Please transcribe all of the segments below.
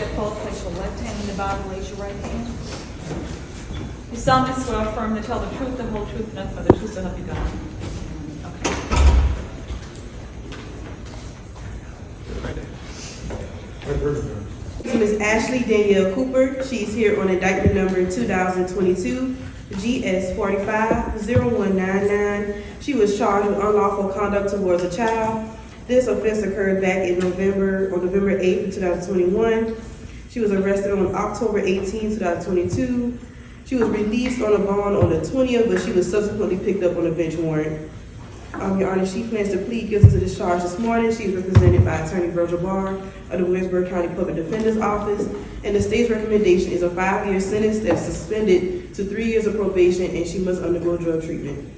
step forward, place your left hand on the Bible, raise your right hand. You solemnly swear or affirm to tell the truth, the whole truth, and nothing but the truth, so help you God. Ms. Ashley Danielle Cooper. She's here on indictment number 2022 GS 45-0199. She was charged with unlawful conduct towards a child. This offense occurred back in November 8th, 2021. She was arrested on October 18, 2022. She was released on a bond on the 20th, but she was subsequently picked up on a bench warrant. Your Honor, she plans to plead guilty to this charge this morning. She is represented by Attorney Virgil Barr of the Williamsburg County Public Defender's Office, and the state's recommendation is a 5-year sentence that's suspended to 3 years of probation, and she must undergo drug treatment.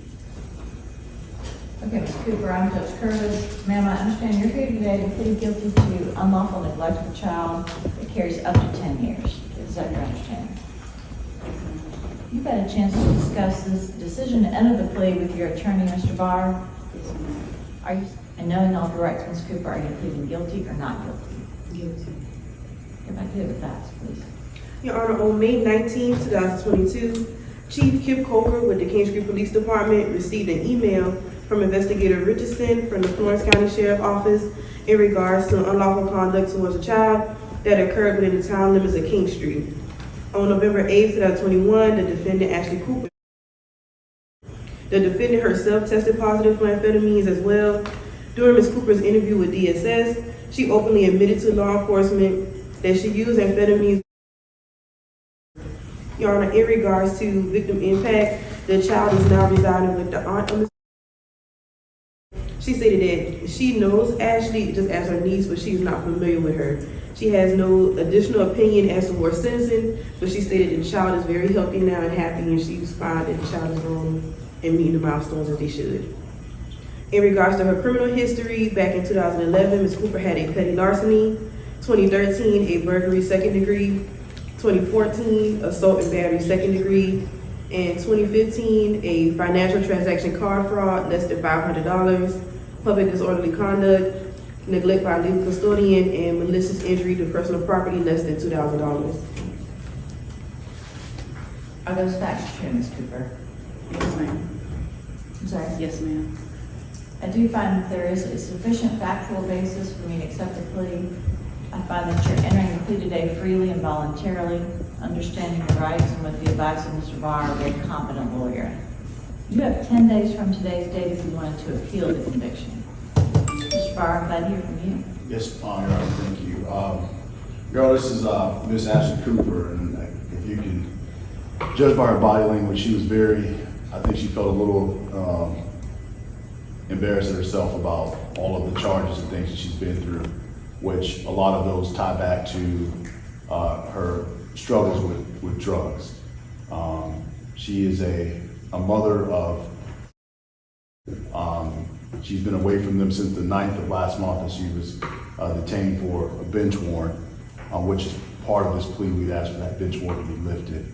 Okay, Ms. Cooper, I'm Judge Curtis. Ma'am, I understand you're here today to plead guilty to unlawful neglect of a child that carries up to 10 years. Is that your understanding? You've had a chance to discuss this decision to enter the plea with your attorney, Mr. Barr. Are you, and knowing all the rights, Ms. Cooper, are you pleading guilty or not guilty? Guilty. If I could with that, please. Your Honor, on May 19, 2022, Chief Kip Coker with the King Street Police Department received an email from Investigator Richardson from the Florence County Sheriff's Office in regards to unlawful conduct towards a child that occurred within the town limits of King Street. On November 8, 2021, the defendant, Ashley Cooper, the defendant herself tested positive for amphetamines as well. During Ms. Cooper's interview with DSS, she openly admitted to law enforcement that she used amphetamines. Your Honor, in regards to victim impact, the child is now residing with the aunt of Ms. She stated that she knows Ashley just as her niece, but she is not familiar with her. She has no additional opinion as to her sentencing, but she stated that the child is very healthy now and happy, and she was fine that the child is growing and meeting the milestones that they should. In regards to her criminal history, back in 2011, Ms. Cooper had a petty larceny, 2013, a burglary second degree, 2014, assault and battery second degree, and 2015, a financial transaction card fraud less than $500, public disorderly conduct, neglect by a legal custodian, and malicious injury to personal property less than $2,000. Are those facts true, Ms. Cooper? Yes, ma'am. I'm sorry? Yes, ma'am. I do find that there is a sufficient factual basis for me to accept the plea. I find that you're entering the plea today freely and voluntarily, understanding your rights, and with the advice of Mr. Barr, a very competent lawyer. You have 10 days from today's date if you wanted to appeal the conviction. Mr. Barr, I'm glad to hear from you. Yes, Your Honor, thank you. Your Honor, this is Ms. Ashley Cooper, and if you can judge by her body language, she was I think she felt a little embarrassed at herself about all of the charges and things that she's been through, which a lot of those tie back to her struggles with drugs. She is a mother of, she's been away from them since the 9th of last month, and she was detained for a bench warrant, which is part of this plea. We'd asked for that bench warrant to be lifted.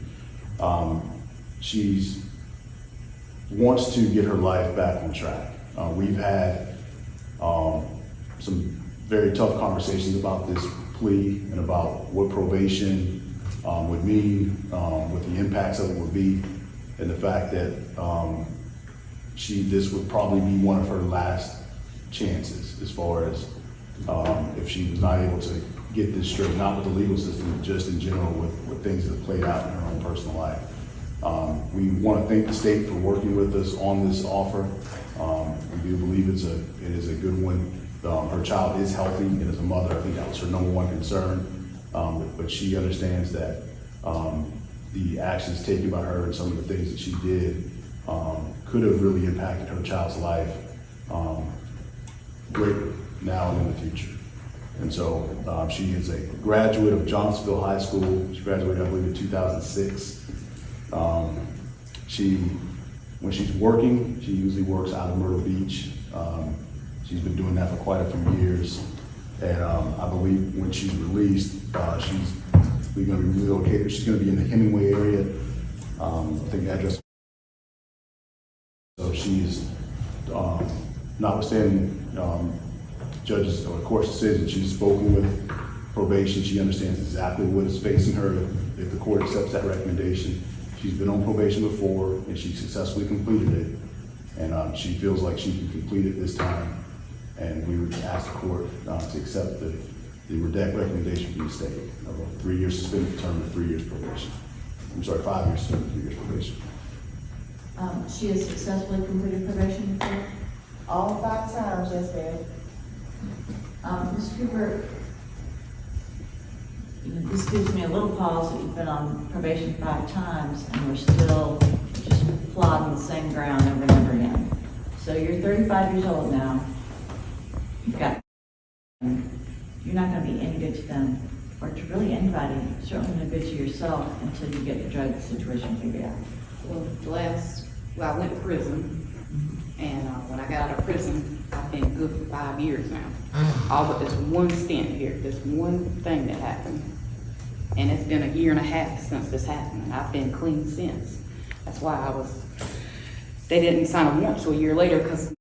She wants to get her life back on track. We've had some very tough conversations about this plea and about what probation would mean, what the impacts of it would be, and the fact that this would probably be one of her last chances as far as if she was not able to get this straight, not with the legal system, but just in general with things that have played out in her own personal life. We want to thank the state for working with us on this offer. We do believe it is a good one. Her child is healthy, and as a mother, I think that was her #1 concern. But she understands that the actions taken by her and some of the things that she did could have really impacted her child's life greatly now and in the future. And so she is a graduate of Johnsonville High School. She graduated, I believe, in 2006. When she's working, she usually works out of Myrtle Beach. She's been doing that for quite a few years. And I believe when she's released, she's going to be relocated. She's going to be in the Hemingway area. I think the address. So she's, notwithstanding judges or court's decision, she's spoken with probation. She understands exactly what is facing her if the court accepts that recommendation. She's been on probation before, and she successfully completed it. And she feels like she can complete it this time. And we would ask the court to accept the recommendation from the state of a 3-year suspended term of 3 years probation. I'm sorry, 5 years suspended, 3 years probation. She has successfully completed probation before? All 5 times, yes, ma'am. Ms. Cooper, this gives me a little pause that you've been on probation 5 times and we're still just plodding the same ground over and over again. So you're 35 years old now. You've got, you're not going to be any good to them or to really anybody, certainly no good to yourself until you get the drug situation figured out. Well, I went to prison, and when I got out of prison, I've been good for 5 years now. All but this one stint here, this one thing that happened. And it's been 1.5 years since this happened, and I've been clean since. That's why they didn't sign a warrant till a year later, because.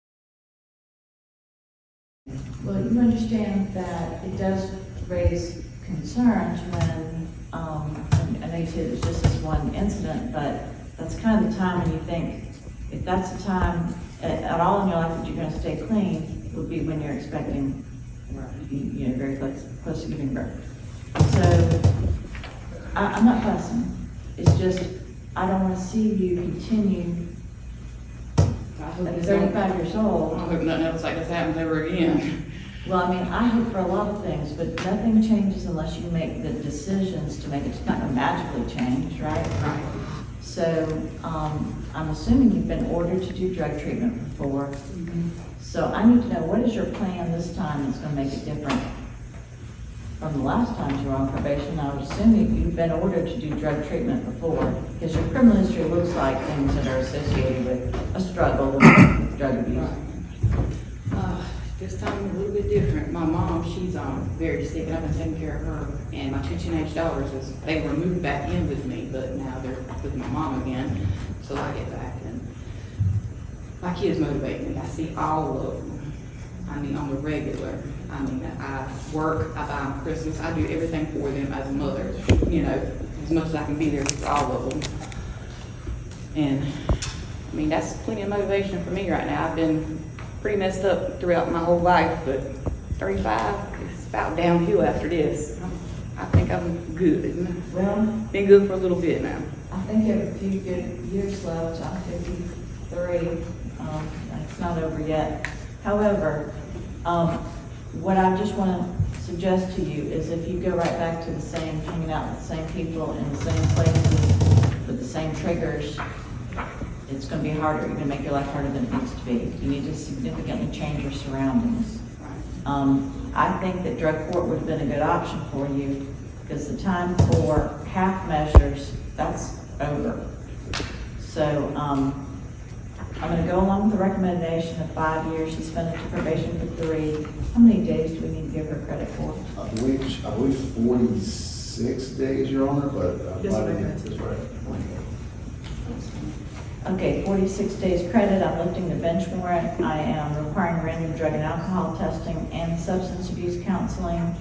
Well, you understand that it does raise concerns when, I know you said it was just this one incident, but that's kind of the time when you think, if that's the time at all in your life that you're going to stay clean, would be when you're expecting, you know, very close to giving birth. So, I'm not fussing. It's just, I don't want to see you continue at 35 years old. I hope nothing else like this happens ever again. Well, I mean, I hope for a lot of things, but nothing changes unless you make the decisions to make it. It's not going to magically change, right? Right. So, I'm assuming you've been ordered to do drug treatment before. Mm-hmm. So I need to know, what is your plan this time that's going to make it different from the last time you were on probation? I would assume that you've been ordered to do drug treatment before, because your criminal history looks like things that are associated with a struggle with drug abuse. This time a little bit different. My mom, she's very sick, and I've been taking care of her. And my 2 teenage daughters, they were moved back in with me, but now they're with my mom again. So I get back, and my kids motivate me. I see all of them. I mean, on the regular. I mean, I work, I buy them Christmas, I do everything for them as a mother. You know, as much as I can be there for all of them. And I mean, that's plenty of motivation for me right now. I've been pretty messed up throughout my whole life, but 35, it's about downhill after this. I think I'm good. Well, Been good for a little bit now. I think you have a few good years left. I'm 53. It's not over yet. However, what I just want to suggest to you is if you go right back to the same, hanging out with the same people in the same places with the same triggers, it's going to be harder. You're going to make your life harder than it needs to be. You need to significantly change your surroundings. I think that drug court would have been a good option for you because the time for half measures, that's over. So I'm going to go along with the recommendation of 5 years suspended to probation for 3. How many days do we need to give her credit for? I believe 46 days, Your Honor, but That's right. Okay, 46 days credit. I'm lifting the bench warrant. I am requiring random drug and alcohol testing and substance abuse counseling.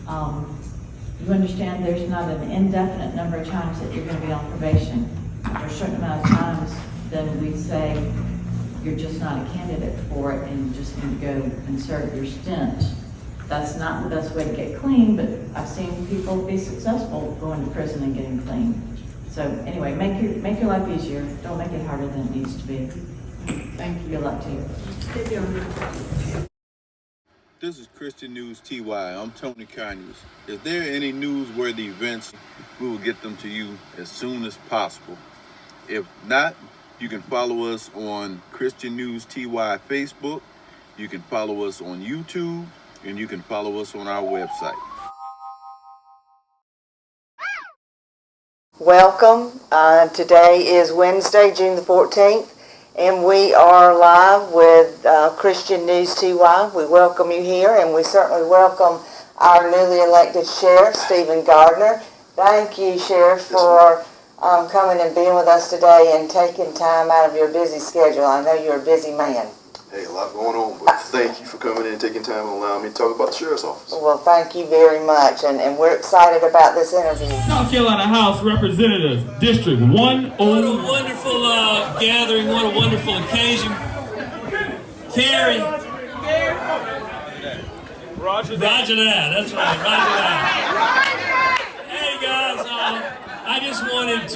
You understand there's not an indefinite number of times that you're going to be on probation. After a certain amount of times, then we say you're just not a candidate for it and you just need to go and serve your stint. That's not the best way to get clean, but I've seen people be successful going to prison and getting clean. So anyway, make your life easier. Don't make it harder than it needs to be. Thank you. Good luck to you. This is Christian News TY. I'm Tony Conyers. Is there any newsworthy events? We will get them to you as soon as possible. If not, you can follow us on Christian News TY Facebook. You can follow us on YouTube, and you can follow us on our website. Welcome. Today is Wednesday, June the 14th, and we are live with Christian News TY. We welcome you here, and we certainly welcome our newly elected Sheriff, Stephen Gardner. Thank you, Sheriff, for coming and being with us today and taking time out of your busy schedule. I know you're a busy man. Hey, a lot going on, but thank you for coming in and taking time and allowing me to talk about the sheriff's office. Well, thank you very much, and we're excited about this interview. South Carolina House Representatives, District 101. What a wonderful gathering, what a wonderful occasion. Carrie. Roger that, that's right, Roger that. Hey guys, I just wanted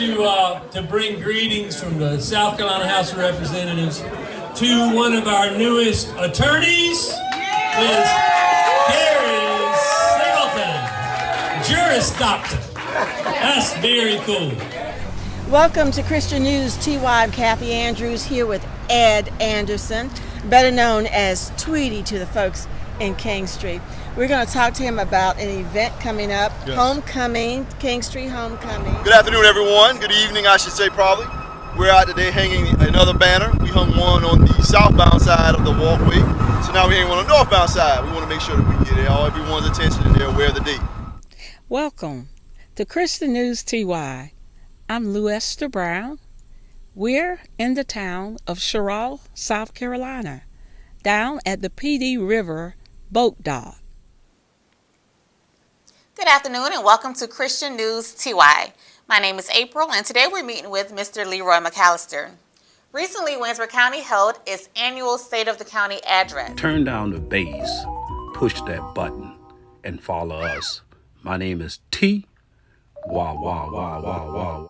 to bring greetings from the South Carolina House of Representatives to one of our newest attorneys, Ms. Carrie Singleton, Juris Doctor. That's very cool. Welcome to Christian News TY. I'm Kathy Andrews here with Ed Anderson, better known as Tweety to the folks in King Street. We're going to talk to him about an event coming up, yes. Homecoming, King Street Homecoming. Good afternoon, everyone. Good evening, I should say, probably. We're out today hanging another banner. We hung one on the southbound side of the walkway, so now we hang one on the northbound side. We want to make sure that we get everyone's attention and they're aware of the date. Welcome to Christian News TY. I'm Lou Esther Brown. We're in the town of Sherrill, South Carolina, down at the PD River boat dock. Good afternoon and welcome to Christian News TY. My name is April and today we're meeting with Mr. Leroy McAllister. Recently, Waynesburg County held its annual State of the County address. Turn down the bass, push that button, and follow us. My name is T. Wah, wah, wah, wah, wah.